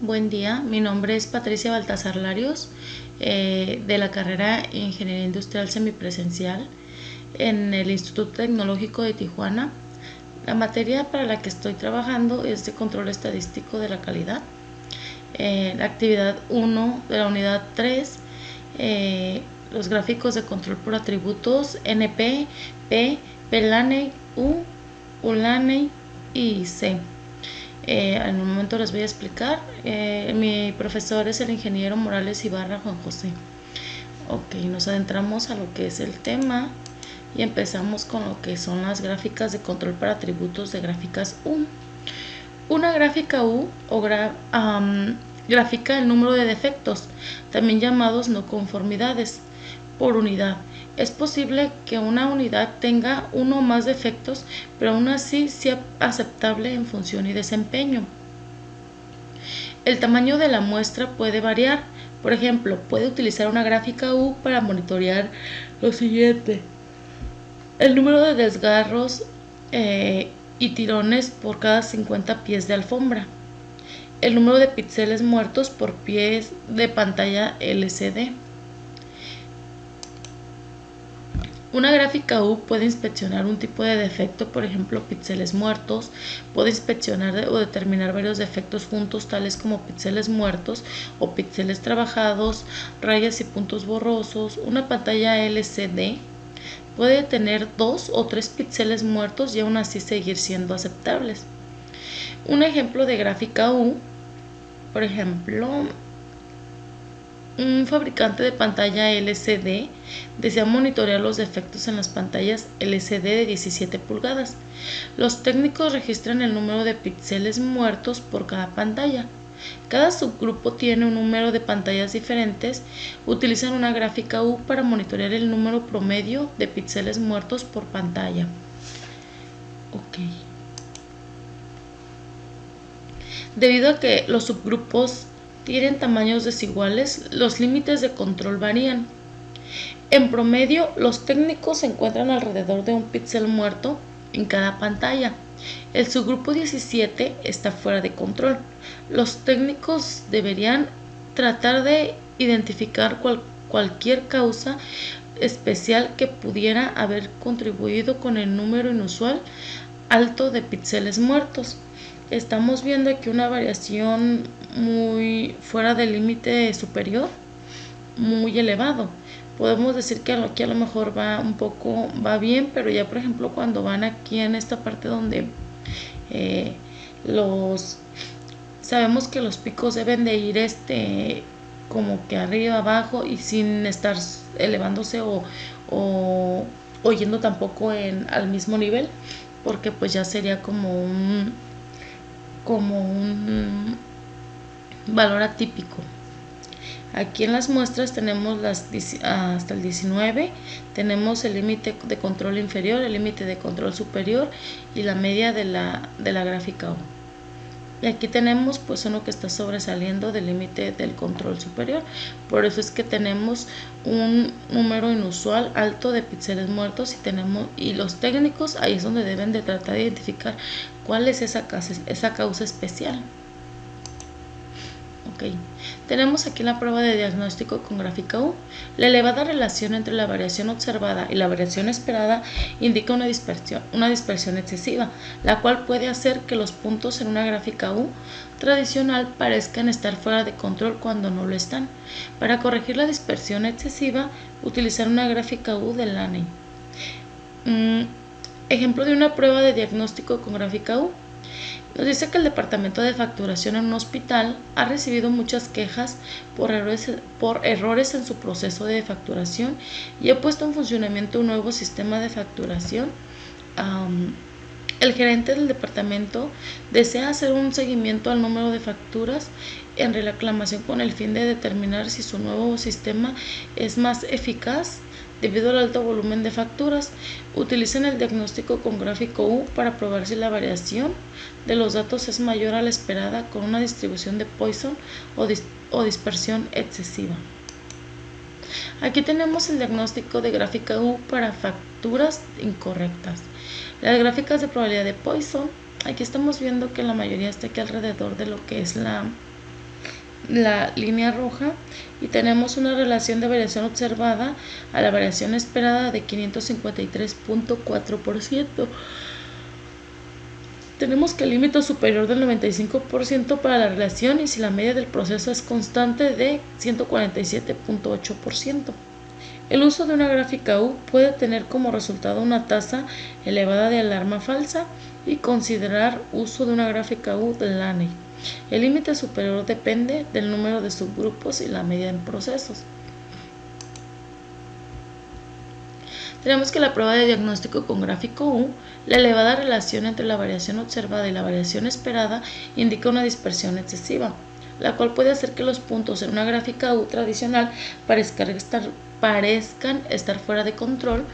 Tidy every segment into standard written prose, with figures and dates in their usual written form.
Buen día, mi nombre es Patricia Baltasar Larios, de la carrera Ingeniería Industrial Semipresencial en el Instituto Tecnológico de Tijuana. La materia para la que estoy trabajando es de control estadístico de la calidad. La actividad 1 de la unidad 3, los gráficos de control por atributos NP, P, PLANE, U, ULANE y C. En un momento les voy a explicar. Mi profesor es el ingeniero Morales Ibarra Juan José. Ok, nos adentramos a lo que es el tema y empezamos con lo que son las gráficas de control para atributos de gráficas U. Una gráfica U o gráfica el número de defectos, también llamados no conformidades, por unidad. Es posible que una unidad tenga uno o más defectos, pero aún así sea aceptable en función y desempeño. El tamaño de la muestra puede variar. Por ejemplo, puede utilizar una gráfica U para monitorear lo siguiente: el número de desgarros y tirones por cada 50 pies de alfombra, el número de píxeles muertos por pies de pantalla LCD. Una gráfica U puede inspeccionar un tipo de defecto, por ejemplo, píxeles muertos. Puede inspeccionar o determinar varios defectos juntos, tales como píxeles muertos o píxeles trabajados, rayas y puntos borrosos. Una pantalla LCD puede tener 2 o 3 píxeles muertos y aún así seguir siendo aceptables. Un ejemplo de gráfica U, por ejemplo, un fabricante de pantalla LCD desea monitorear los defectos en las pantallas LCD de 17 pulgadas. Los técnicos registran el número de píxeles muertos por cada pantalla. Cada subgrupo tiene un número de pantallas diferentes. Utilizan una gráfica U para monitorear el número promedio de píxeles muertos por pantalla. Ok. Debido a que los subgrupos tienen tamaños desiguales, los límites de control varían. En promedio, los técnicos encuentran alrededor de un píxel muerto en cada pantalla. El subgrupo 17 está fuera de control. Los técnicos deberían tratar de identificar cualquier causa especial que pudiera haber contribuido con el número inusual alto de píxeles muertos. Estamos viendo aquí una variación muy fuera del límite superior, muy elevado. Podemos decir que aquí a lo mejor va bien, pero ya por ejemplo cuando van aquí en esta parte donde sabemos que los picos deben de ir como que arriba abajo y sin estar elevándose o yendo tampoco al mismo nivel, porque pues ya sería como un valor atípico. Aquí en las muestras tenemos hasta el 19, tenemos el límite de control inferior, el límite de control superior y la media de la gráfica U. Y aquí tenemos pues uno que está sobresaliendo del límite del control superior. Por eso es que tenemos un número inusual alto de píxeles muertos y los técnicos ahí es donde deben de tratar de identificar cuál es esa causa especial. Ok, tenemos aquí la prueba de diagnóstico con gráfica U. La elevada relación entre la variación observada y la variación esperada indica una dispersión excesiva, la cual puede hacer que los puntos en una gráfica U tradicional parezcan estar fuera de control cuando no lo están. Para corregir la dispersión excesiva, utilizar una gráfica U de LANE. Ejemplo de una prueba de diagnóstico con gráfica U. Nos dice que el departamento de facturación en un hospital ha recibido muchas quejas por errores en su proceso de facturación y ha puesto en funcionamiento un nuevo sistema de facturación. El gerente del departamento desea hacer un seguimiento al número de facturas en reclamación con el fin de determinar si su nuevo sistema es más eficaz debido al alto volumen de facturas. Utilizan el diagnóstico con gráfico U para probar si la variación de los datos es mayor a la esperada con una distribución de Poisson o dispersión excesiva. Aquí tenemos el diagnóstico de gráfica U para facturas incorrectas. Las gráficas de probabilidad de Poisson, aquí estamos viendo que la mayoría está aquí alrededor de lo que es la la línea roja, y tenemos una relación de variación observada a la variación esperada de 553.4%. Tenemos que el límite superior del 95% para la relación y si la media del proceso es constante de 147.8%. El uso de una gráfica U puede tener como resultado una tasa elevada de alarma falsa y considerar uso de una gráfica U de Laney. El límite superior depende del número de subgrupos y la media en procesos. Tenemos que la prueba de diagnóstico con gráfico U, la elevada relación entre la variación observada y la variación esperada indica una dispersión excesiva, la cual puede hacer que los puntos en una gráfica U tradicional parezcan estar fuera de control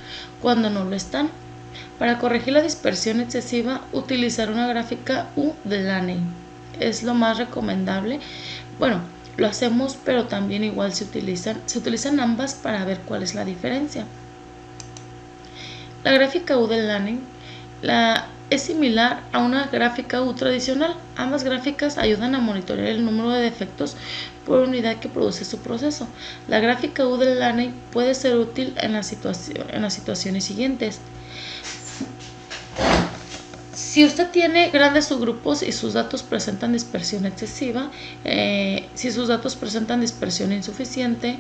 cuando no lo están. Para corregir la dispersión excesiva, utilizar una gráfica U de Laney es lo más recomendable. Bueno, lo hacemos, pero también igual se utilizan ambas para ver cuál es la diferencia. La gráfica U de Laney es similar a una gráfica U tradicional. Ambas gráficas ayudan a monitorear el número de defectos por unidad que produce su proceso. La gráfica U de Laney puede ser útil en las situaciones siguientes. Si usted tiene grandes subgrupos y sus datos presentan dispersión excesiva, si sus datos presentan dispersión insuficiente,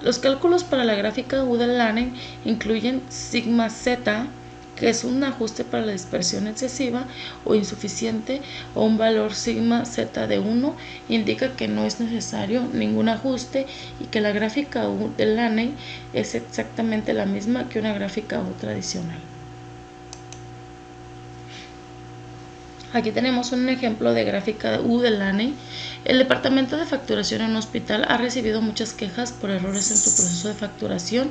los cálculos para la gráfica U de Laney incluyen sigma z, que es un ajuste para la dispersión excesiva o insuficiente, o un valor sigma z de 1, indica que no es necesario ningún ajuste y que la gráfica U de Laney es exactamente la misma que una gráfica U tradicional. Aquí tenemos un ejemplo de gráfica U de Laney. El departamento de facturación en un hospital ha recibido muchas quejas por errores en su proceso de facturación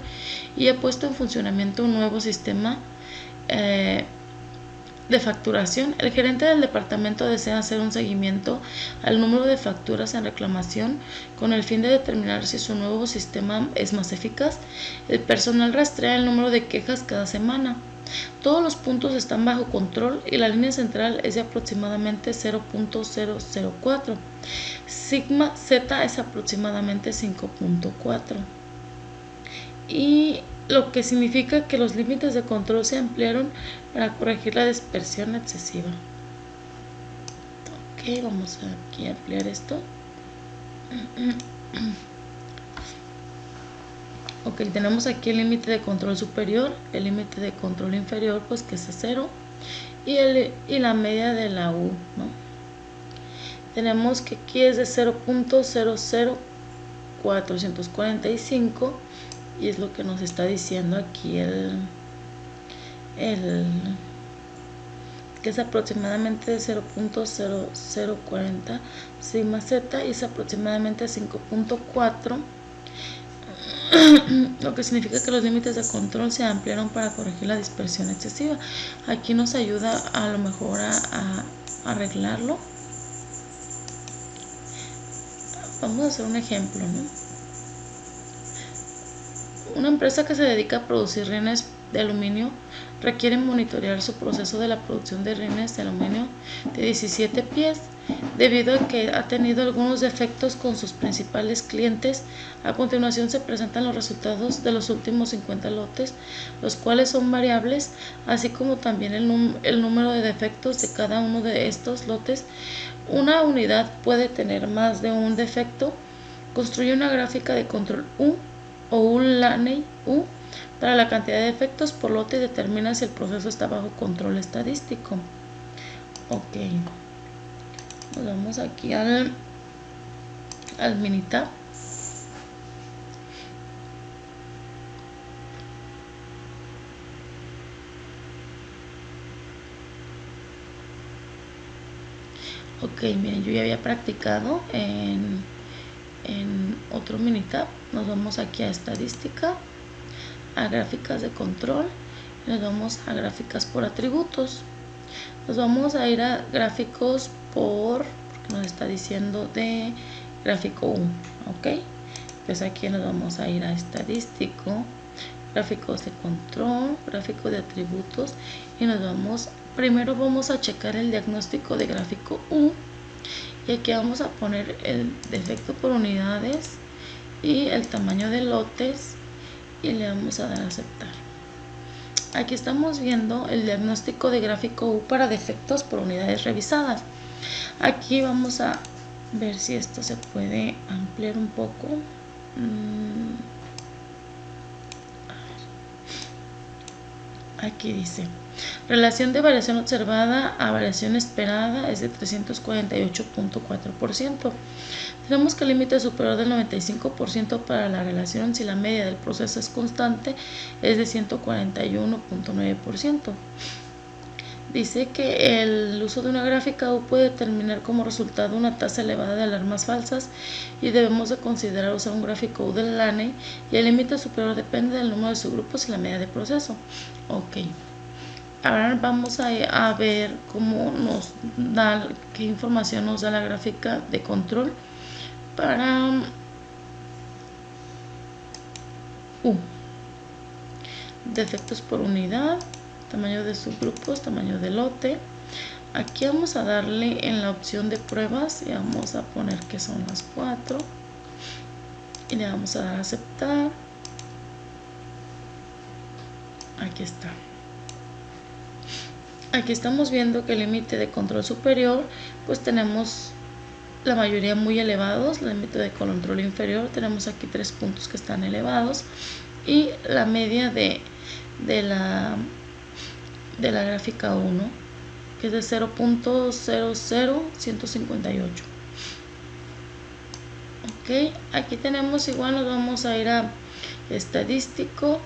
y ha puesto en funcionamiento un nuevo sistema de facturación. El gerente del departamento desea hacer un seguimiento al número de facturas en reclamación con el fin de determinar si su nuevo sistema es más eficaz. El personal rastrea el número de quejas cada semana. Todos los puntos están bajo control y la línea central es de aproximadamente 0.004. Sigma z es aproximadamente 5.4. Y lo que significa que los límites de control se ampliaron para corregir la dispersión excesiva. Ok, vamos aquí a ampliar esto. Ok, tenemos aquí el límite de control superior, el límite de control inferior, pues que es 0, y la media de la U, ¿no? Tenemos que aquí es de 0.00445 y es lo que nos está diciendo aquí que es aproximadamente de 0.0040 sigma z y es aproximadamente 5.4. Lo que significa que los límites de control se ampliaron para corregir la dispersión excesiva. Aquí nos ayuda a lo mejor a arreglarlo. Vamos a hacer un ejemplo, ¿no? Una empresa que se dedica a producir rines de aluminio requiere monitorear su proceso de la producción de rines de aluminio de 17 pies. Debido a que ha tenido algunos defectos con sus principales clientes, a continuación se presentan los resultados de los últimos 50 lotes, los cuales son variables, así como también el número de defectos de cada uno de estos lotes. Una unidad puede tener más de un defecto. Construye una gráfica de control U o U Laney U para la cantidad de defectos por lote y determina si el proceso está bajo control estadístico. Ok. Nos vamos aquí al Minitab. Ok, miren, yo ya había practicado en otro Minitab. Nos vamos aquí a estadística, a gráficas de control, y nos vamos a gráficas por atributos. Nos vamos a ir a gráficos porque nos está diciendo de gráfico 1, ok. Pues aquí nos vamos a ir a estadístico, gráficos de control, gráfico de atributos, y primero vamos a checar el diagnóstico de gráfico U y aquí vamos a poner el defecto por unidades y el tamaño de lotes y le vamos a dar a aceptar. Aquí estamos viendo el diagnóstico de gráfico U para defectos por unidades revisadas. Aquí vamos a ver si esto se puede ampliar un poco. Aquí dice, relación de variación observada a variación esperada es de 348.4%. Tenemos que el límite superior del 95% para la relación si la media del proceso es constante es de 141.9%. Dice que el uso de una gráfica U puede determinar como resultado una tasa elevada de alarmas falsas y debemos de considerar usar un gráfico U del LANEY y el límite superior depende del número de subgrupos y la media de proceso. Ok, ahora vamos a ver cómo nos da, qué información nos da la gráfica de control para U. Defectos por unidad, tamaño de subgrupos, tamaño de lote. Aquí vamos a darle en la opción de pruebas y vamos a poner que son las 4 y le vamos a dar a aceptar. Aquí está. Aquí estamos viendo que el límite de control superior, pues tenemos la mayoría muy elevados. El límite de control inferior tenemos aquí 3 puntos que están elevados y la media de la gráfica 1, que es de 0.00158. Ok, aquí tenemos igual, nos vamos a ir a estadístico,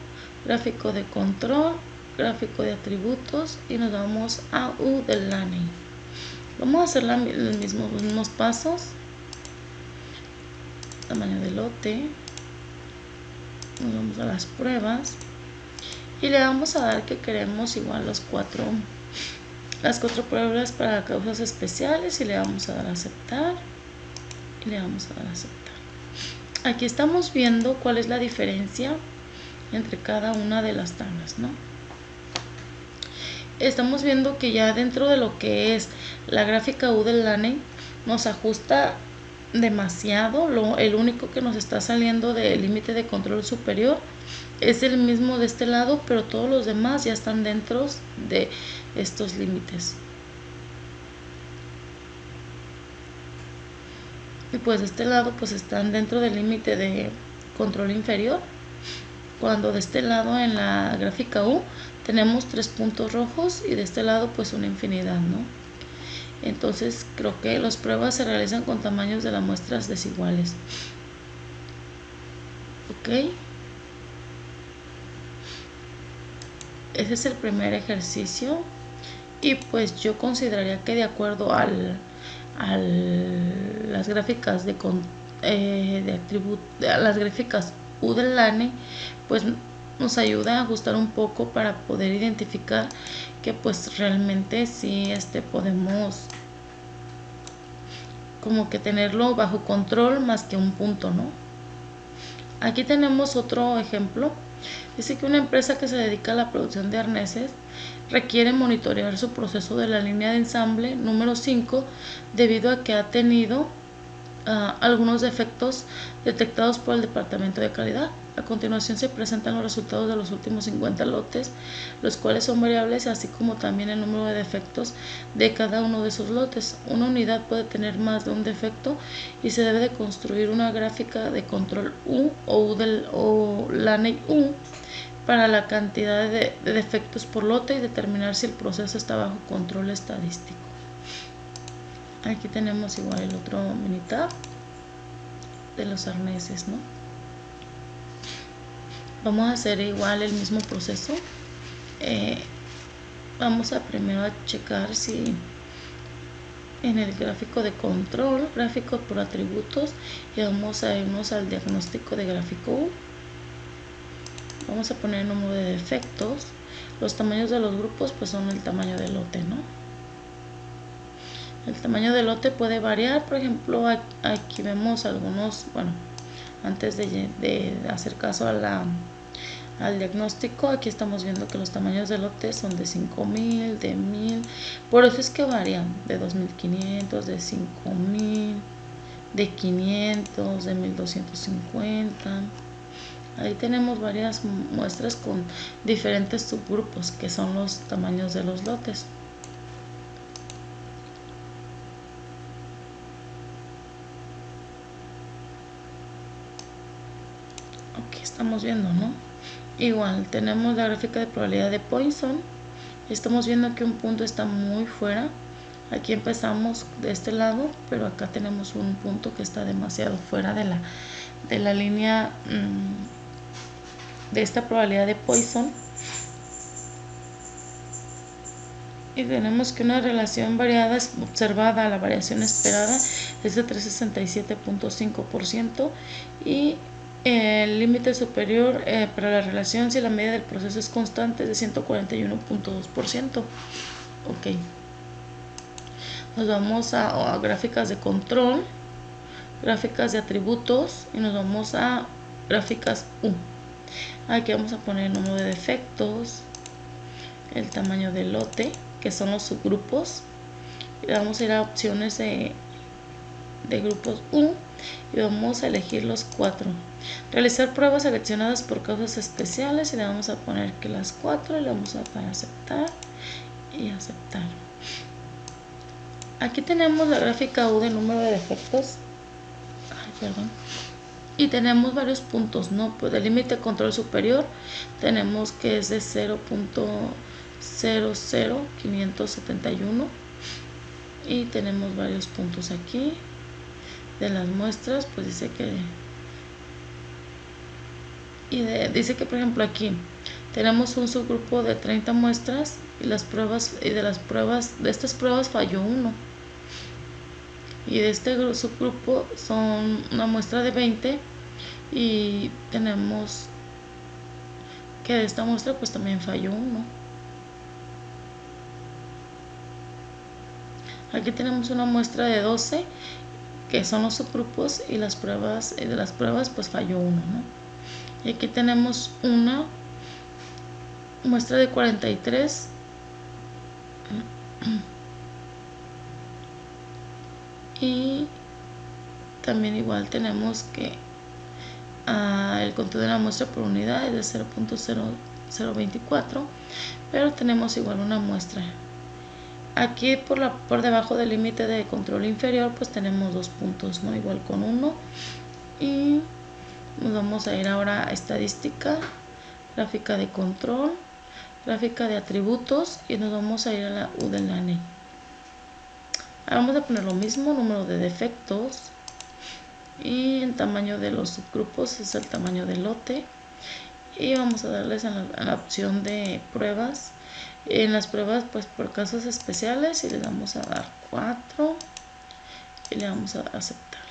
gráfico de control, gráfico de atributos y nos vamos a U del LANEY. Vamos a hacer los mismos pasos. Tamaño de lote, nos vamos a las pruebas y le vamos a dar que queremos igual las cuatro pruebas para causas especiales y le vamos a dar a aceptar y le vamos a dar a aceptar. Aquí estamos viendo cuál es la diferencia entre cada una de las tablas, ¿no? Estamos viendo que ya dentro de lo que es la gráfica U del LANEY nos ajusta demasiado. El único que nos está saliendo del límite de control superior es el mismo de este lado, pero todos los demás ya están dentro de estos límites. Y pues de este lado pues están dentro del límite de control inferior, cuando de este lado en la gráfica U tenemos 3 puntos rojos y de este lado pues una infinidad, ¿no? Entonces creo que las pruebas se realizan con tamaños de las muestras desiguales. Ok, ese es el primer ejercicio y pues yo consideraría que de acuerdo a las gráficas las gráficas U del LANEY, pues nos ayuda a ajustar un poco para poder identificar que pues realmente sí podemos como que tenerlo bajo control más que un punto, ¿no? Aquí tenemos otro ejemplo. Dice que una empresa que se dedica a la producción de arneses requiere monitorear su proceso de la línea de ensamble número 5 debido a que ha tenido algunos defectos detectados por el departamento de calidad. A continuación se presentan los resultados de los últimos 50 lotes, los cuales son variables, así como también el número de defectos de cada uno de esos lotes. Una unidad puede tener más de un defecto y se debe de construir una gráfica de control U o LANEY U para la cantidad de defectos por lote y determinar si el proceso está bajo control estadístico. Aquí tenemos igual el otro minitab de los arneses, ¿no? Vamos a hacer igual el mismo proceso. Vamos a primero a checar si en el gráfico de control, gráficos por atributos, y vamos a irnos al diagnóstico de gráfico U. Vamos a poner el número de defectos. Los tamaños de los grupos pues son el tamaño del lote, ¿no? El tamaño del lote puede variar. Por ejemplo, aquí vemos algunos, bueno, antes de hacer caso a al diagnóstico, aquí estamos viendo que los tamaños de lotes son de 5000, de 1000, por eso es que varían de 2500, de 5000, de 500, de 1250. Ahí tenemos varias muestras con diferentes subgrupos que son los tamaños de los lotes. Aquí estamos viendo, ¿no? Igual tenemos la gráfica de probabilidad de Poisson. Estamos viendo que un punto está muy fuera. Aquí empezamos de este lado, pero acá tenemos un punto que está demasiado fuera de la línea de esta probabilidad de Poisson. Y tenemos que una relación variada es observada, la variación esperada es de 367.5% y el límite superior para la relación, si la medida del proceso es constante, es de 141.2%. Ok. Nos vamos a gráficas de control, gráficas de atributos y nos vamos a gráficas U. Aquí vamos a poner el número de defectos, el tamaño del lote, que son los subgrupos. Y vamos a ir a opciones de grupos U y vamos a elegir los 4. Realizar pruebas seleccionadas por causas especiales y le vamos a poner que las 4 y le vamos a dar a aceptar y aceptar. Aquí tenemos la gráfica U del número de defectos. Y tenemos varios puntos, ¿no? Pues el límite de control superior tenemos que es de 0.00571 y tenemos varios puntos aquí. De las muestras, pues dice que dice que por ejemplo aquí tenemos un subgrupo de 30 muestras y las pruebas de estas pruebas falló 1. Y de este subgrupo son una muestra de 20 y tenemos que de esta muestra pues también falló 1. Aquí tenemos una muestra de 12 que son los subgrupos y de las pruebas pues falló 1, ¿no? Y aquí tenemos una muestra de 43 y también igual tenemos que el conteo de la muestra por unidad es de 0.0024, pero tenemos igual una muestra. Aquí por debajo del límite de control inferior pues tenemos 2 puntos, ¿no? Igual con 1. Y nos vamos a ir ahora a estadística, gráfica de control, gráfica de atributos y nos vamos a ir a la U del LANE. Ahora vamos a poner lo mismo, número de defectos y el tamaño de los subgrupos es el tamaño del lote y vamos a darles a la opción de pruebas. En las pruebas pues por casos especiales y le vamos a dar 4 y le vamos a aceptar.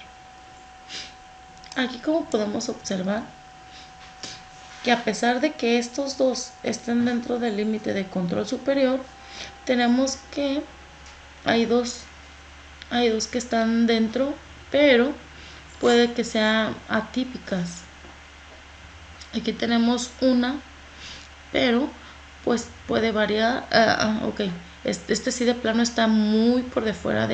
Aquí como podemos observar que a pesar de que estos dos estén dentro del límite de control superior, tenemos que hay dos que están dentro, pero puede que sean atípicas. Aquí tenemos una, pero pues puede variar. Ok, este sí de plano está muy por de fuera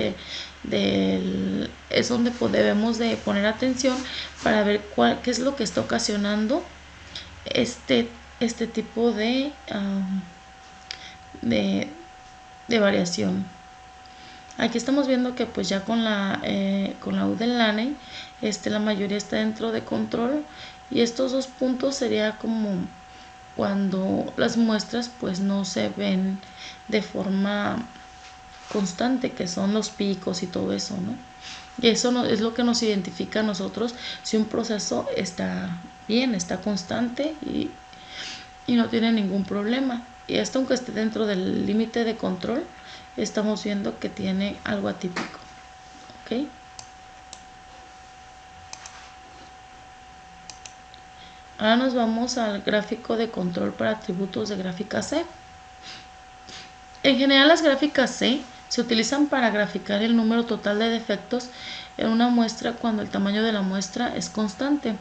es donde debemos de poner atención para ver qué es lo que está ocasionando este tipo de variación. Aquí estamos viendo que pues ya con la U del LANE la mayoría está dentro de control y estos 2 puntos sería como cuando las muestras pues no se ven de forma constante, que son los picos y todo eso, ¿no? Y eso es lo que nos identifica a nosotros si un proceso está bien, está constante y no tiene ningún problema. Y esto, aunque esté dentro del límite de control, estamos viendo que tiene algo atípico. ¿Ok? Ahora nos vamos al gráfico de control para atributos de gráfica C. En general las gráficas C se utilizan para graficar el número total de defectos en una muestra cuando el tamaño de la muestra es constante.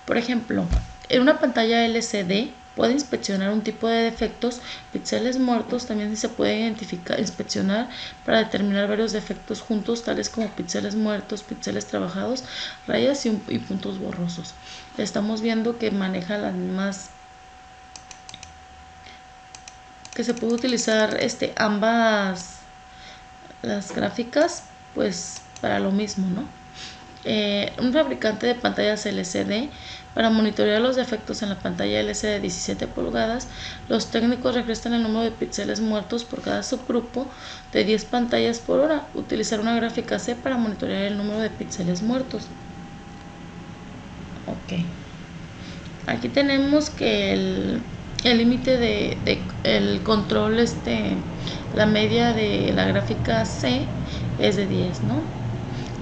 Por ejemplo, en una pantalla LCD puede inspeccionar un tipo de defectos. Píxeles muertos también se puede identificar, inspeccionar para determinar varios defectos juntos, tales como píxeles muertos, píxeles trabajados, rayas y puntos borrosos. Estamos viendo que maneja las mismas, que se puede utilizar ambas las gráficas pues para lo mismo, ¿no? Un fabricante de pantallas LCD. Para monitorear los defectos en la pantalla LCD de 17 pulgadas, los técnicos registran el número de píxeles muertos por cada subgrupo de 10 pantallas por hora. Utilizar una gráfica C para monitorear el número de píxeles muertos. Ok. Aquí tenemos que el límite de el control, la media de la gráfica C es de 10, ¿no?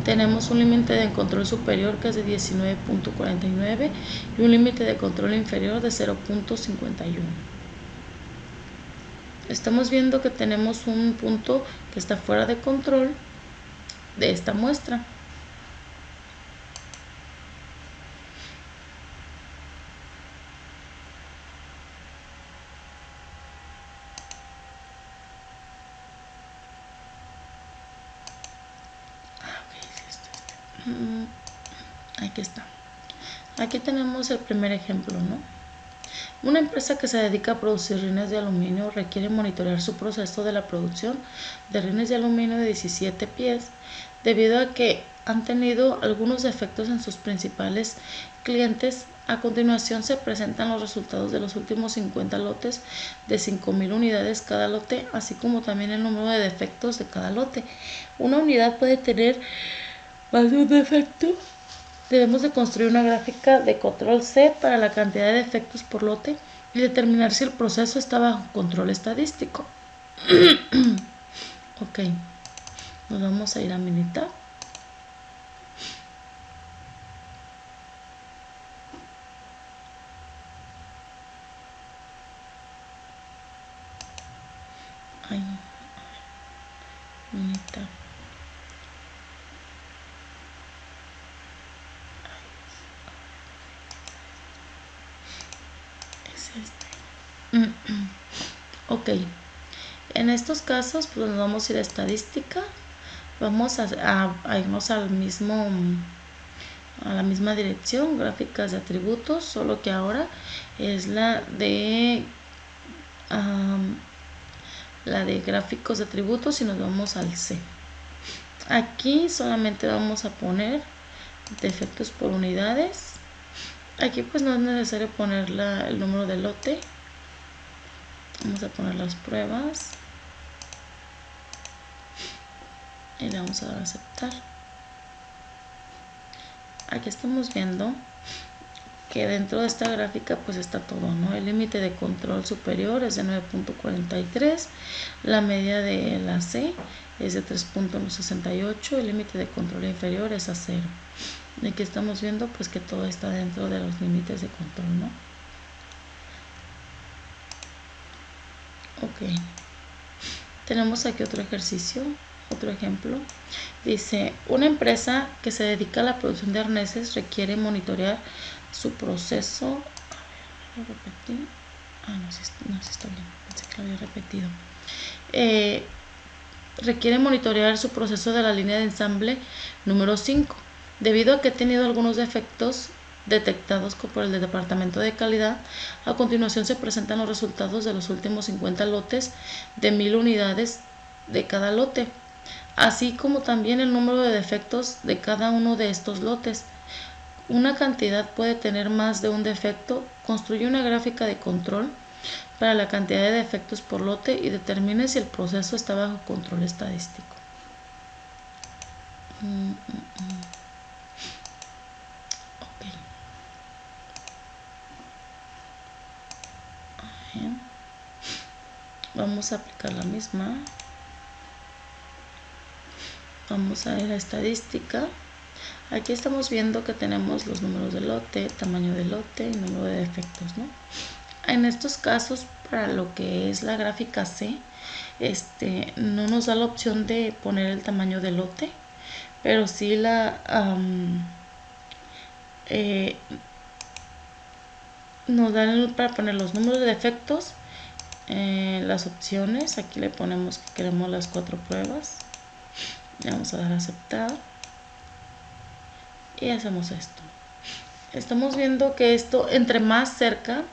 Tenemos un límite de control superior que es de 19.49 y un límite de control inferior de 0.51. Estamos viendo que tenemos un punto que está fuera de control de esta muestra. Aquí está. Aquí tenemos el primer ejemplo, ¿no? Una empresa que se dedica a producir rines de aluminio requiere monitorear su proceso de la producción de rines de aluminio de 17 pies debido a que han tenido algunos defectos en sus principales clientes. A continuación se presentan los resultados de los últimos 50 lotes de 5.000 unidades cada lote, así como también el número de defectos de cada lote. Una unidad puede tener más de un defecto. Debemos de construir una gráfica de control C para la cantidad de defectos por lote y determinar si el proceso está bajo control estadístico. Ok, nos vamos a ir a Minitab. Minitab. Ok, en estos casos pues nos vamos a ir a estadística, vamos a irnos a la misma dirección, gráficas de atributos, solo que ahora es la de gráficos de atributos y nos vamos al C. Aquí solamente vamos a poner defectos por unidades. Aquí pues no es necesario poner el número de lote. Vamos a poner las pruebas y le vamos a dar a aceptar. Aquí estamos viendo que dentro de esta gráfica pues está todo, ¿no? El límite de control superior es de 9.43, la media de la C es de 3.68, el límite de control inferior es a 0. Y aquí estamos viendo pues que todo está dentro de los límites de control, ¿no? Ok, tenemos aquí otro ejercicio, otro ejemplo. Dice, una empresa que se dedica a la producción de arneses requiere monitorear su proceso. A ver, lo repetí. No, sí está bien, pensé que lo había repetido. Requiere monitorear su proceso de la línea de ensamble número 5, debido a que ha tenido algunos defectos detectados por el departamento de calidad. A continuación se presentan los resultados de los últimos 50 lotes de 1000 unidades de cada lote, así como también el número de defectos de cada uno de estos lotes. Una cantidad puede tener más de un defecto. Construye una gráfica de control para la cantidad de defectos por lote y determine si el proceso está bajo control estadístico. Ok. Vamos a aplicar la misma. Vamos a ir a estadística. Aquí estamos viendo que tenemos los números de lote, tamaño de lote y número de defectos, ¿no? En estos casos, para lo que es la gráfica C, no nos da la opción de poner el tamaño de lote, pero sí nos dan para poner los números de defectos, las opciones. Aquí le ponemos que queremos las 4 pruebas, le vamos a dar a aceptar y hacemos esto. Estamos viendo que esto, entre más cerca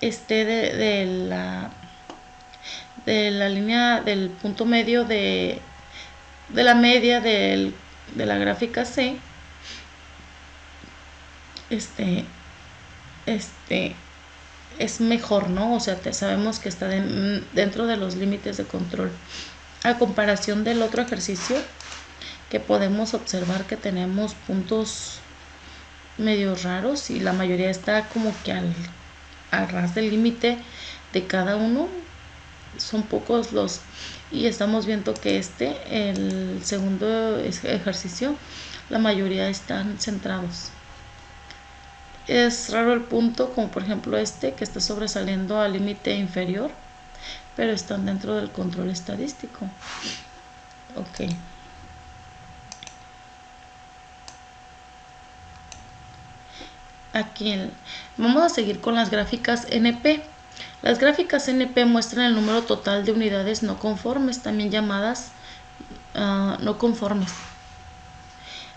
esté de la línea del punto medio de la media de la gráfica C, es mejor, ¿no? O sea, sabemos que está dentro de los límites de control. A comparación del otro ejercicio, que podemos observar que tenemos puntos medio raros y la mayoría está como que al ras del límite de cada uno. Son pocos los, y estamos viendo que el segundo ejercicio, la mayoría están centrados. Es raro el punto, como por ejemplo que está sobresaliendo al límite inferior, pero están dentro del control estadístico. Ok. Aquí vamos a seguir con las gráficas NP. Las gráficas NP muestran el número total de unidades no conformes, también llamadas no conformes.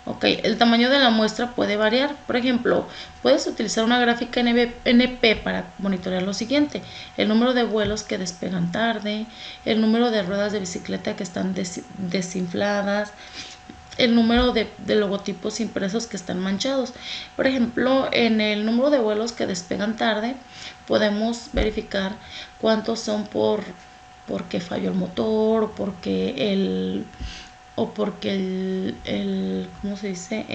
Ok, el tamaño de la muestra puede variar. Por ejemplo, puedes utilizar una gráfica NP para monitorear lo siguiente: el número de vuelos que despegan tarde, el número de ruedas de bicicleta que están desinfladas, el número de logotipos impresos que están manchados. Por ejemplo, en el número de vuelos que despegan tarde, podemos verificar cuántos son porque falló el motor, o porque ¿cómo se dice?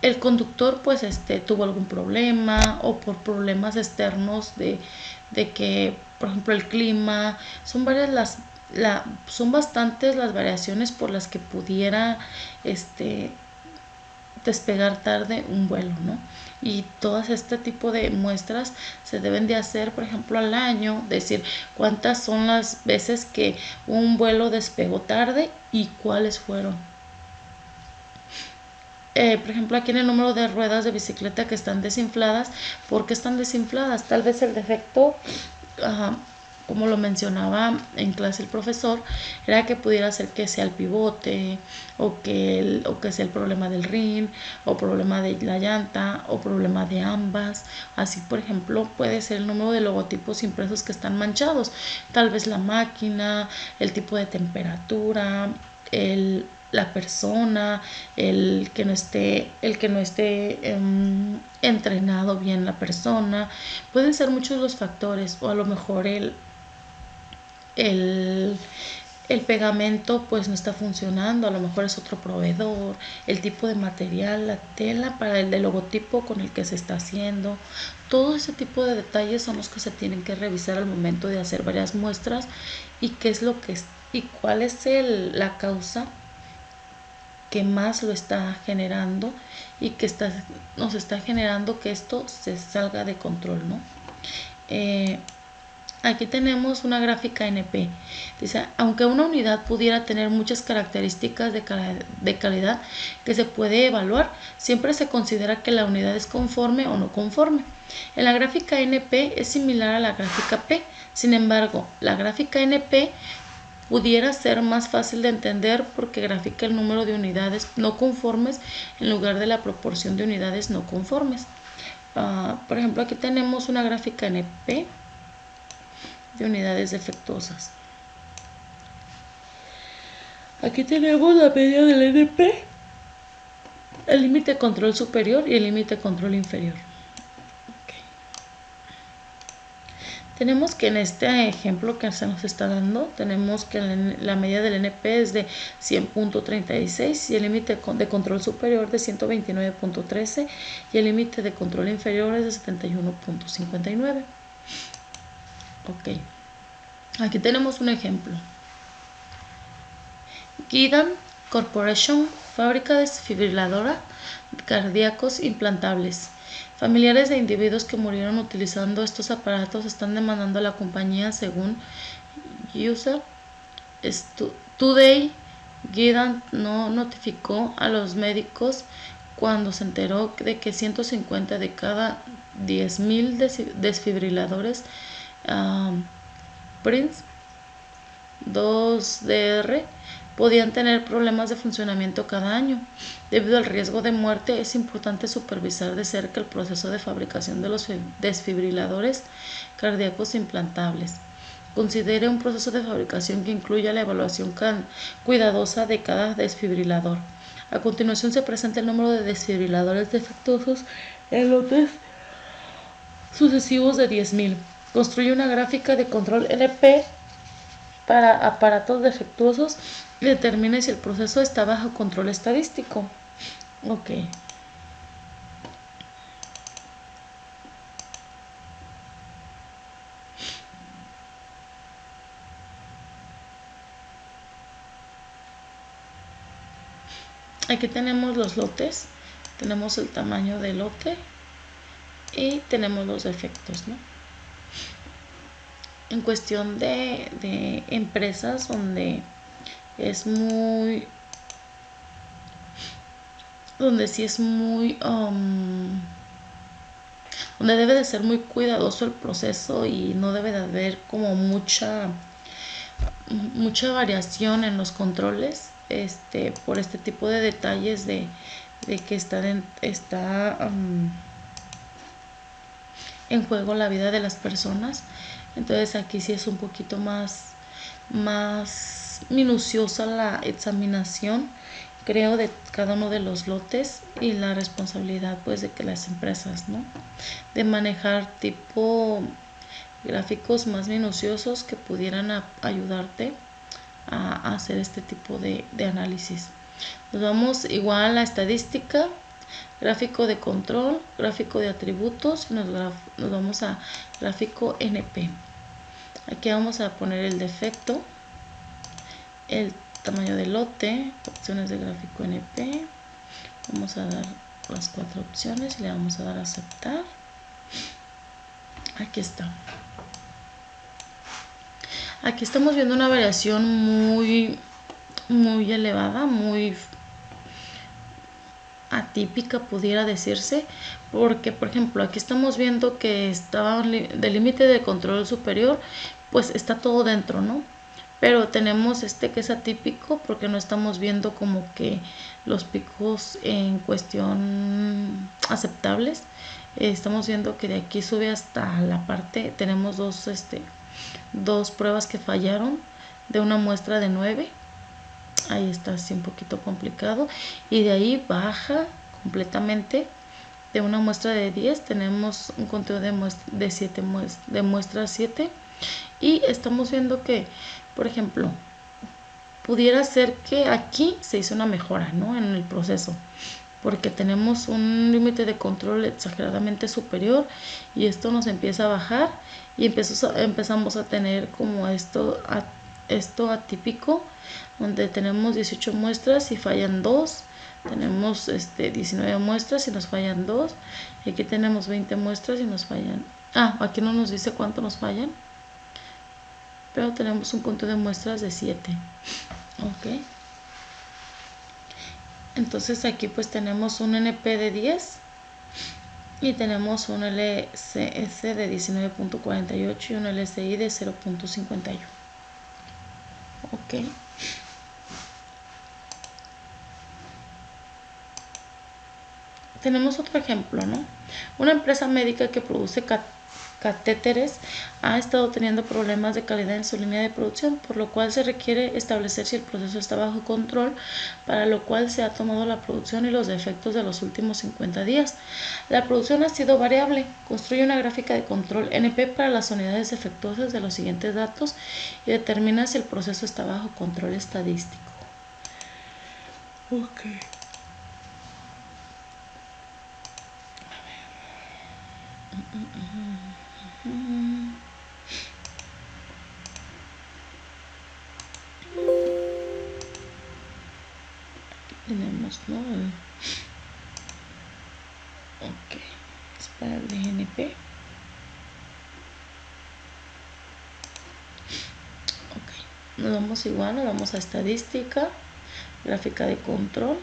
El conductor pues tuvo algún problema, o por problemas externos de que, por ejemplo, el clima. Son bastantes las variaciones por las que pudiera despegar tarde un vuelo, ¿no? Y todas este tipo de muestras se deben de hacer, por ejemplo, al año, decir cuántas son las veces que un vuelo despegó tarde y cuáles fueron. Por ejemplo, aquí en el número de ruedas de bicicleta que están desinfladas. ¿Por qué están desinfladas? Tal vez el defecto, como lo mencionaba en clase el profesor, era que pudiera ser que sea el pivote, o que sea el problema del rin, o problema de la llanta, o problema de ambas. Así, por ejemplo, puede ser el número de logotipos impresos que están manchados. Tal vez la máquina, el tipo de temperatura, la persona, el que no esté entrenado bien la persona. Pueden ser muchos los factores, o a lo mejor el pegamento pues no está funcionando, a lo mejor es otro proveedor, el tipo de material, la tela para el del logotipo con el que se está haciendo. Todo ese tipo de detalles son los que se tienen que revisar al momento de hacer varias muestras, y qué es lo que y cuál es la causa que más lo está generando, y que nos está generando que esto se salga de control, ¿no? Aquí tenemos una gráfica NP. Dice, aunque una unidad pudiera tener muchas características de calidad que se puede evaluar, siempre se considera que la unidad es conforme o no conforme. En la gráfica NP es similar a la gráfica P. Sin embargo, la gráfica NP pudiera ser más fácil de entender porque grafica el número de unidades no conformes en lugar de la proporción de unidades no conformes. Por ejemplo, aquí tenemos una gráfica NP de unidades defectuosas. Aquí tenemos la media del NP, el límite de control superior y el límite de control inferior. Tenemos que en este ejemplo que se nos está dando, tenemos que la media del NP es de 100.36 y el límite de control superior de 129.13 y el límite de control inferior es de 71.59. Ok, aquí tenemos un ejemplo. Guidant Corporation, fábrica de desfibriladora cardíacos implantables. Familiares de individuos que murieron utilizando estos aparatos están demandando a la compañía. Según User Today, Guidant no notificó a los médicos cuando se enteró de que 150 de cada 10.000 desfibriladores Prince 2DR podían tener problemas de funcionamiento cada año. Debido al riesgo de muerte, es importante supervisar de cerca el proceso de fabricación de los desfibriladores cardíacos implantables. Considere un proceso de fabricación que incluya la evaluación cuidadosa de cada desfibrilador. A continuación se presenta el número de desfibriladores defectuosos en lotes sucesivos de 10.000. Construye una gráfica de control NP para aparatos defectuosos y determine si el proceso está bajo control estadístico. Ok. Aquí tenemos los lotes, tenemos el tamaño del lote y tenemos los defectos, ¿no? En cuestión de empresas donde es muy, donde sí es muy, donde debe de ser muy cuidadoso el proceso y no debe de haber como mucha variación en los controles, por este tipo de detalles de que está en juego la vida de las personas. Entonces aquí sí es un poquito más minuciosa la examinación, creo, de cada uno de los lotes y la responsabilidad pues de que las empresas, ¿no? De manejar tipo gráficos más minuciosos que pudieran ayudarte a hacer este tipo de análisis. Nos vamos igual a la estadística, gráfico de control, gráfico de atributos, nos vamos a gráfico NP. Aquí vamos a poner el defecto, el tamaño del lote, opciones de gráfico NP, vamos a dar las 4 opciones y le vamos a dar a aceptar. Aquí está. Aquí estamos viendo una variación muy elevada, muy atípica pudiera decirse, porque por ejemplo aquí estamos viendo que está del límite de control superior, pues está todo dentro, ¿no? Pero tenemos que es atípico porque no estamos viendo como que los picos en cuestión aceptables. Estamos viendo que de aquí sube hasta la parte, tenemos dos pruebas que fallaron de una muestra de 9. Ahí está así un poquito complicado, y de ahí baja completamente. De una muestra de 10 tenemos un conteo de muestra 7, y estamos viendo que, por ejemplo, pudiera ser que aquí se hizo una mejora, ¿no?, en el proceso, porque tenemos un límite de control exageradamente superior y esto nos empieza a bajar y empezamos a tener como esto atípico, donde tenemos 18 muestras y fallan 2, tenemos 19 muestras y nos fallan 2, y aquí tenemos 20 muestras y nos fallan, aquí no nos dice cuánto nos fallan, pero tenemos un conteo de muestras de 7. Ok, entonces aquí pues tenemos un NP de 10 y tenemos un LCS de 19.48 y un LCI de 0.51. Ok, tenemos otro ejemplo, ¿no? Una empresa médica que produce catéteres ha estado teniendo problemas de calidad en su línea de producción, por lo cual se requiere establecer si el proceso está bajo control, para lo cual se ha tomado la producción y los defectos de los últimos 50 días. La producción ha sido variable. Construye una gráfica de control NP para las unidades defectuosas de los siguientes datos y determina si el proceso está bajo control estadístico. Ok. Tenemos, ¿no? Ok, es para el DNP. Ok, nos vamos igual, nos vamos a estadística, gráfica de control,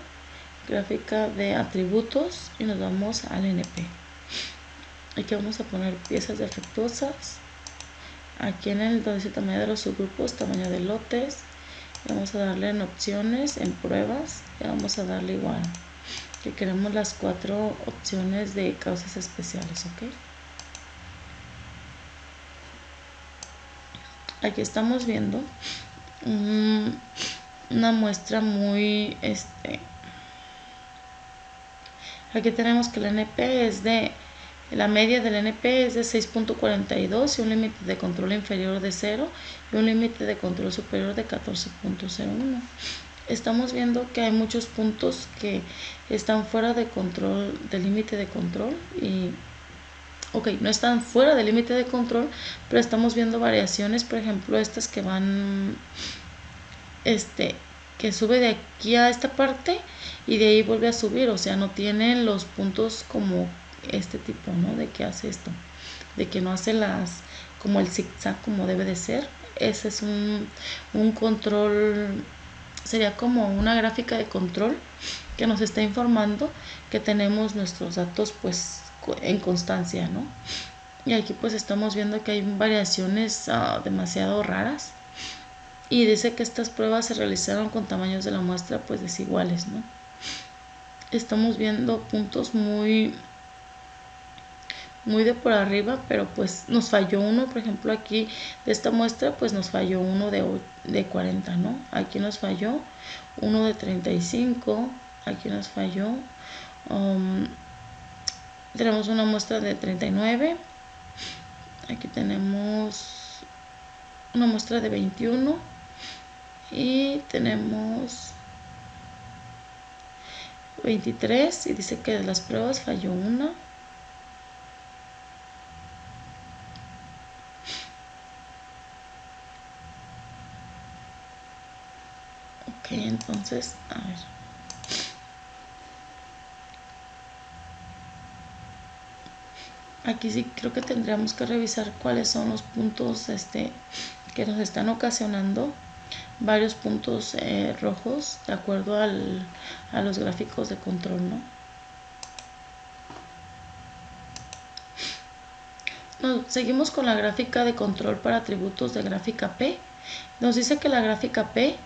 gráfica de atributos y nos vamos al NP. Aquí vamos a poner piezas defectuosas. Aquí en el donde dice tamaño de los subgrupos, tamaño de lotes. Vamos a darle en opciones, en pruebas. Y vamos a darle igual. Que queremos las 4 opciones de causas especiales, ¿ok? Aquí estamos viendo una muestra muy aquí tenemos que el NP es de la media del NP es de 6.42 y un límite de control inferior de 0 y un límite de control superior de 14.01. Estamos viendo que hay muchos puntos que están fuera de control, del límite de control y no están fuera del límite de control, pero estamos viendo variaciones, por ejemplo, estas que van, que sube de aquí a esta parte y de ahí vuelve a subir, o sea, no tienen los puntos como este tipo, ¿no? De que hace esto, de que no hace como el zigzag como debe de ser. Ese es un control, sería como una gráfica de control que nos está informando que tenemos nuestros datos, pues, en constancia, ¿no? Y aquí pues estamos viendo que hay variaciones demasiado raras y dice que estas pruebas se realizaron con tamaños de la muestra pues desiguales, ¿no? Estamos viendo puntos muy de por arriba, pero pues nos falló uno, por ejemplo aquí de esta muestra pues nos falló uno de 40, ¿no? Aquí nos falló uno de 35, aquí nos falló tenemos una muestra de 39, aquí tenemos una muestra de 21 y tenemos 23 y dice que de las pruebas falló una. Ok, entonces, a ver. Aquí sí creo que tendríamos que revisar cuáles son los puntos que nos están ocasionando varios puntos rojos de acuerdo a los gráficos de control, ¿no? Seguimos con la gráfica de control para atributos de gráfica P. Nos dice que la gráfica P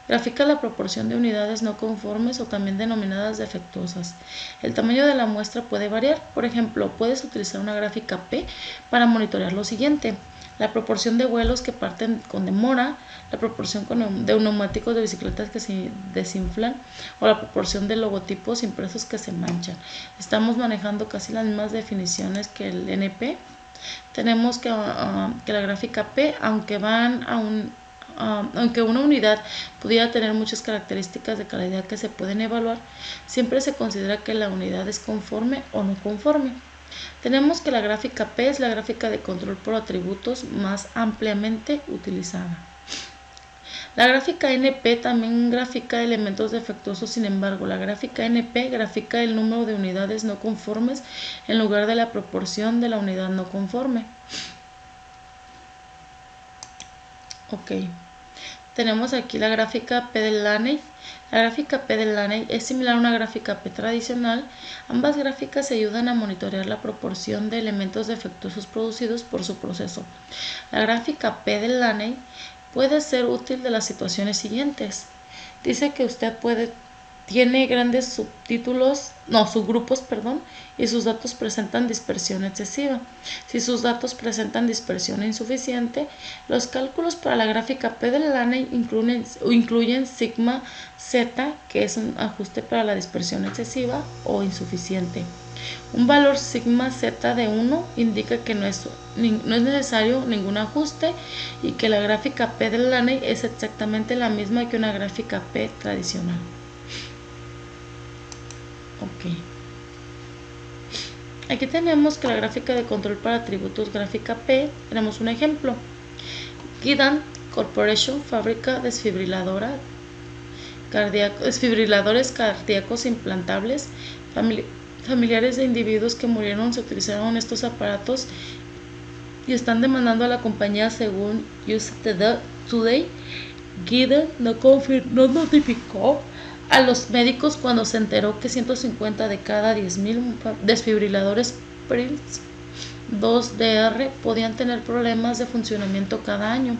grafica la proporción de unidades no conformes o también denominadas defectuosas. El tamaño de la muestra puede variar. Por ejemplo, puedes utilizar una gráfica P para monitorear lo siguiente: la proporción de vuelos que parten con demora, la proporción de neumáticos de bicicletas que se desinflan o la proporción de logotipos impresos que se manchan. Estamos manejando casi las mismas definiciones que el NP. Tenemos que la gráfica P, aunque una unidad pudiera tener muchas características de calidad que se pueden evaluar, siempre se considera que la unidad es conforme o no conforme. Tenemos que la gráfica P es la gráfica de control por atributos más ampliamente utilizada. La gráfica NP también grafica elementos defectuosos, sin embargo, la gráfica NP grafica el número de unidades no conformes en lugar de la proporción de la unidad no conforme. Ok, tenemos aquí la gráfica P del Laney. La gráfica P del Laney es similar a una gráfica P tradicional. Ambas gráficas se ayudan a monitorear la proporción de elementos defectuosos producidos por su proceso. La gráfica P del Laney puede ser útil de las situaciones siguientes. Dice que usted tiene grandes subgrupos, y sus datos presentan dispersión excesiva. Si sus datos presentan dispersión insuficiente, los cálculos para la gráfica P de Laney incluyen sigma z, que es un ajuste para la dispersión excesiva o insuficiente. Un valor sigma z de 1 indica que no es necesario ningún ajuste y que la gráfica P de Laney es exactamente la misma que una gráfica P tradicional. Ok. Aquí tenemos que la gráfica de control para atributos gráfica P, tenemos un ejemplo. Guidant Corporation fabrica desfibriladores cardíacos implantables. Familiares de individuos que murieron se utilizaron estos aparatos y están demandando a la compañía. Según USA Today, Guidant no notificó a los médicos cuando se enteró que 150 de cada 10.000 desfibriladores Prince 2DR podían tener problemas de funcionamiento cada año.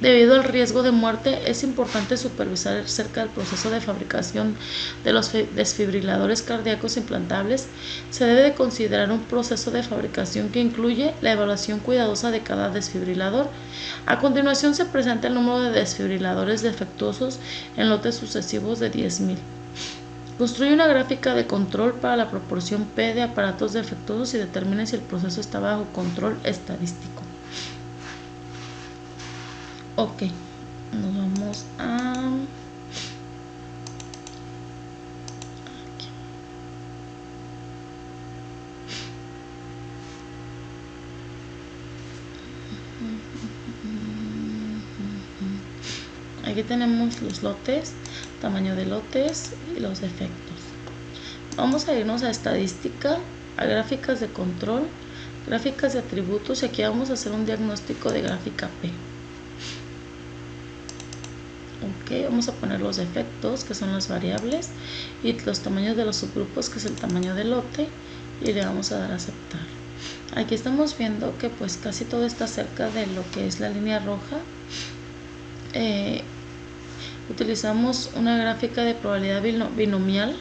Debido al riesgo de muerte, es importante supervisar cerca del proceso de fabricación de los desfibriladores cardíacos implantables. Se debe de considerar un proceso de fabricación que incluye la evaluación cuidadosa de cada desfibrilador. A continuación se presenta el número de desfibriladores defectuosos en lotes sucesivos de 10.000. Construye una gráfica de control para la proporción P de aparatos defectuosos y determine si el proceso está bajo control estadístico. Ok, nos vamos a... Aquí tenemos los lotes, tamaño de lotes y los defectos. Vamos a irnos a estadística, a gráficas de control, gráficas de atributos y aquí vamos a hacer un diagnóstico de gráfica P. Ok, vamos a poner los defectos, que son las variables, y los tamaños de los subgrupos, que es el tamaño del lote, y le vamos a dar a aceptar. Aquí estamos viendo que pues casi todo está cerca de lo que es la línea roja. Utilizamos una gráfica de probabilidad binomial.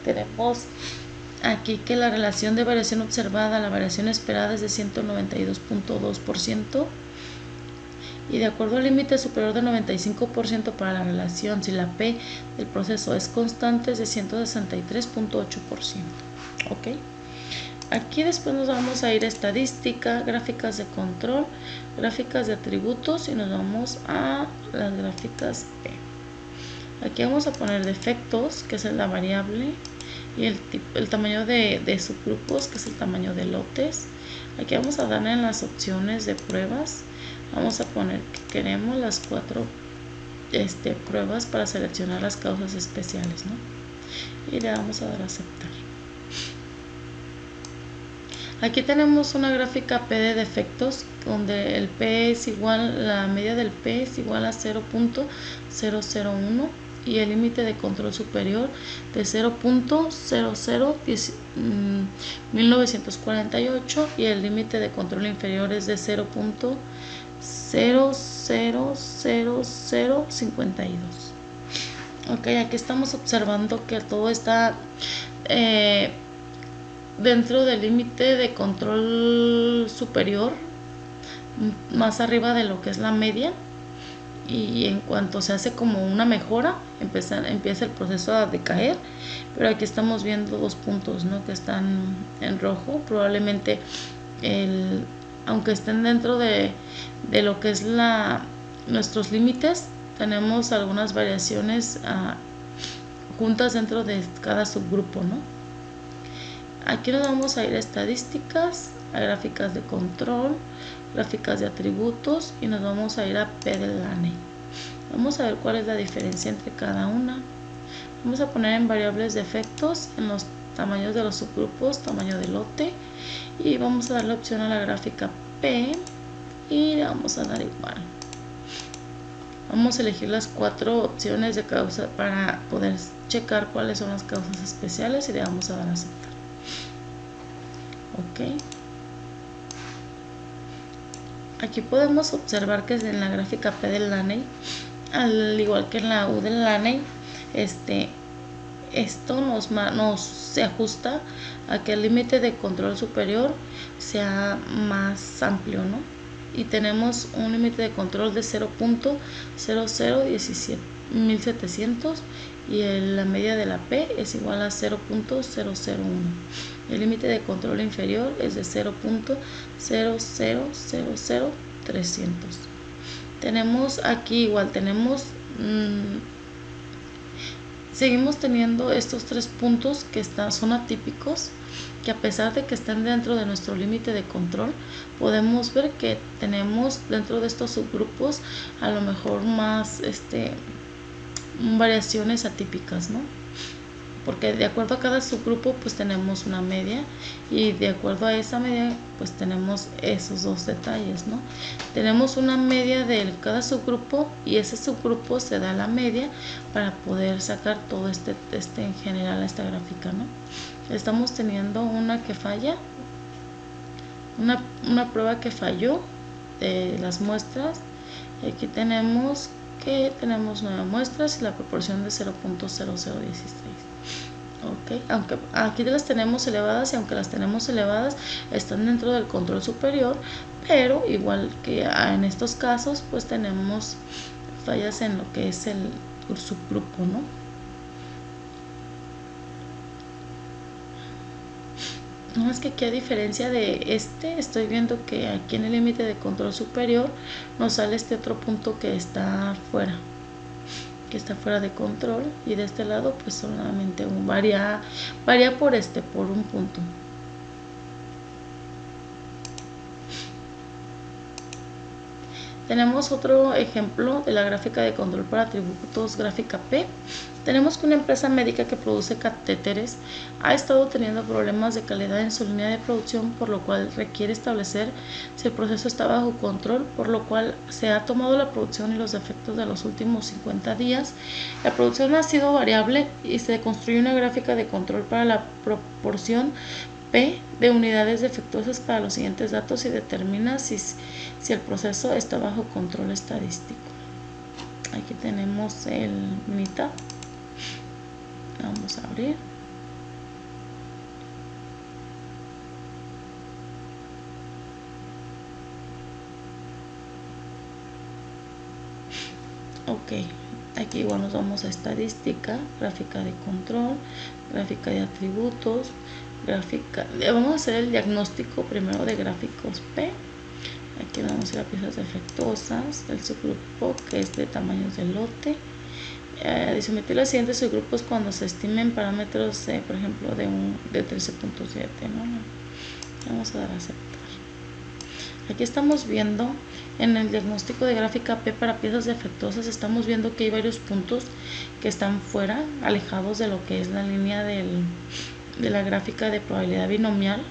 Tenemos aquí que la relación de variación observada a la variación esperada es de 192.2% y de acuerdo al límite superior de 95% para la relación, si la P del proceso es constante, es de 163.8%. Ok. Aquí después nos vamos a ir a estadística, gráficas de control, gráficas de atributos y nos vamos a las gráficas P. Aquí vamos a poner defectos, que es la variable, y el tamaño de subgrupos, que es el tamaño de lotes. Aquí vamos a darle en las opciones de pruebas, vamos a poner que queremos las 4 pruebas para seleccionar las causas especiales, ¿no? Y le vamos a dar a aceptar. Aquí tenemos una gráfica P de defectos donde el P es igual, la media del P es igual a 0.001 y el límite de control superior de 0.001948 y el límite de control inferior es de 0.000052. Ok, aquí estamos observando que todo está dentro del límite de control superior, más arriba de lo que es la media, y en cuanto se hace como una mejora empieza el proceso a decaer, pero aquí estamos viendo 2 puntos, ¿no?, que están en rojo. Probablemente aunque estén dentro de lo que es nuestros límites, tenemos algunas variaciones juntas dentro de cada subgrupo, ¿no? Aquí nos vamos a ir a estadísticas, a gráficas de control, gráficas de atributos y nos vamos a ir a P del LANE. Vamos a ver cuál es la diferencia entre cada una. Vamos a poner en variables de efectos, en los tamaños de los subgrupos, tamaño de lote, y vamos a darle opción a la gráfica P y le vamos a dar igual. Vamos a elegir las 4 opciones de causa para poder checar cuáles son las causas especiales y le vamos a dar a aceptar. Ok. Aquí podemos observar que en la gráfica P del LANE, al igual que en la U del LANE, esto se ajusta a que el límite de control superior sea más amplio, ¿no? Y tenemos un límite de control de 0.001700 y la media de la P es igual a 0.001. El límite de control inferior es de 0.0000300. Tenemos aquí igual, seguimos teniendo estos 3 puntos que son atípicos, que a pesar de que están dentro de nuestro límite de control, podemos ver que tenemos dentro de estos subgrupos a lo mejor más variaciones atípicas, ¿no? porque de acuerdo a cada subgrupo pues tenemos una media, y de acuerdo a esa media pues tenemos esos dos detalles, ¿no? Tenemos una media de cada subgrupo, y ese subgrupo se da la media para poder sacar todo este en general, esta gráfica, ¿no? Estamos teniendo una que falla, una prueba que falló de las muestras. Aquí tenemos que tenemos 9 muestras y la proporción de 0.0016. Ok, aunque aquí las tenemos elevadas, y aunque las tenemos elevadas están dentro del control superior, pero igual que en estos casos pues tenemos fallas en lo que es el subgrupo, ¿no? No, es que aquí, a diferencia de estoy viendo que aquí en el límite de control superior nos sale este otro punto que está fuera de control, y de este lado pues solamente varía por un punto. Tenemos otro ejemplo de la gráfica de control para atributos, gráfica P. Tenemos que una empresa médica que produce catéteres ha estado teniendo problemas de calidad en su línea de producción, por lo cual requiere establecer si el proceso está bajo control, por lo cual se ha tomado la producción y los defectos de los últimos 50 días. La producción ha sido variable y se construye una gráfica de control para la proporción P de unidades defectuosas para los siguientes datos, y determina si el proceso está bajo control estadístico. Aquí tenemos el Minitab. Vamos a abrir. Ok, aquí igual nos vamos a estadística, gráfica de control, gráfica de atributos, gráfica. Vamos a hacer el diagnóstico primero de gráficos P. Aquí vamos a ir a piezas defectuosas, el subgrupo que es de tamaños de lote. Someter los siguientes subgrupos cuando se estimen parámetros, por ejemplo, de 13.7, ¿no? Vamos a dar a aceptar. Aquí estamos viendo en el diagnóstico de gráfica P para piezas defectuosas, estamos viendo que hay varios puntos que están fuera, alejados de lo que es la línea de la gráfica de probabilidad binomial.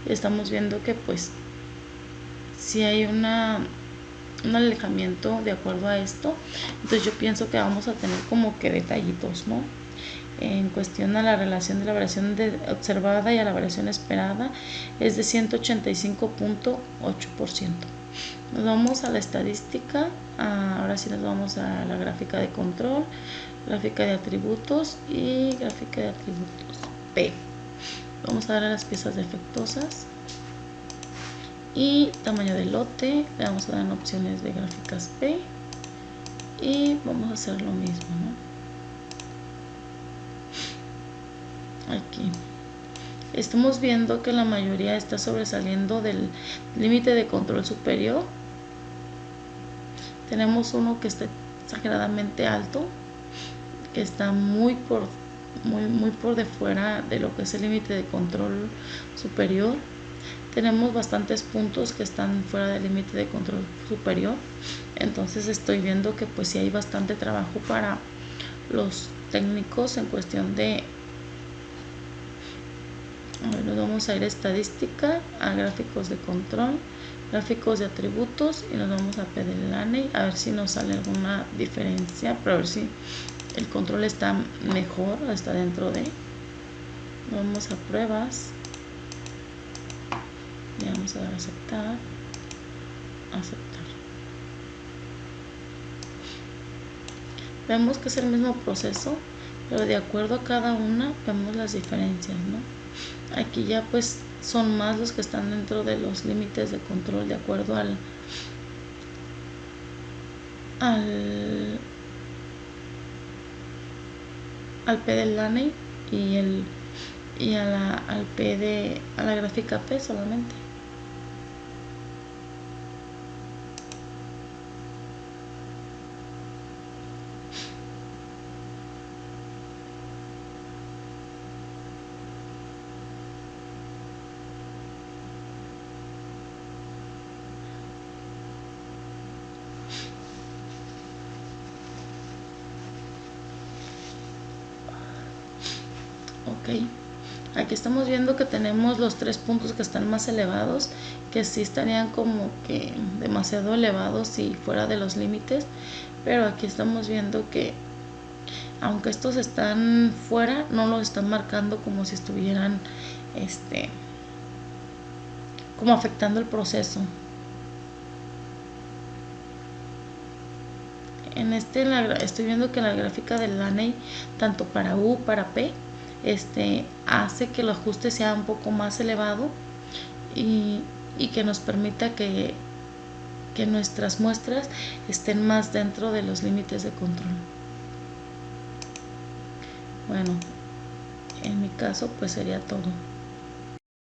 Estamos viendo que pues si hay un alejamiento de acuerdo a esto, entonces yo pienso que vamos a tener como que detallitos, ¿no? En cuestión a la relación de la variación observada y a la variación esperada es de 185.8%. Nos vamos a la estadística, ahora sí nos vamos a la gráfica de control, gráfica de atributos y gráfica de atributos P. Vamos a dar a las piezas defectuosas y tamaño de lote, le vamos a dar en opciones de gráficas P y vamos a hacer lo mismo, ¿no? Aquí estamos viendo que la mayoría está sobresaliendo del límite de control superior. Tenemos uno que está exageradamente alto, que está muy por de fuera de lo que es el límite de control superior. Tenemos bastantes puntos que están fuera del límite de control superior, entonces estoy viendo que pues sí hay bastante trabajo para los técnicos en cuestión de. Nos vamos a ir a estadística, a gráficos de control, gráficos de atributos, y nos vamos a PDLANE a ver si nos sale alguna diferencia, para ver si el control está mejor, está dentro de. Vamos a pruebas, le vamos a dar a aceptar. Vemos que es el mismo proceso, pero de acuerdo a cada una vemos las diferencias, ¿no? Aquí ya pues son más los que están dentro de los límites de control de acuerdo al P del LANE y a la gráfica P solamente. Ok, aquí estamos viendo que tenemos los 3 puntos que están más elevados, que sí estarían como que demasiado elevados si fuera de los límites, pero aquí estamos viendo que aunque estos están fuera, no los están marcando como si estuvieran como afectando el proceso. Estoy viendo que la gráfica del ANEI, tanto para U para P, hace que el ajuste sea un poco más elevado y, que nos permita que nuestras muestras estén más dentro de los límites de control. Bueno, en mi caso pues sería todo.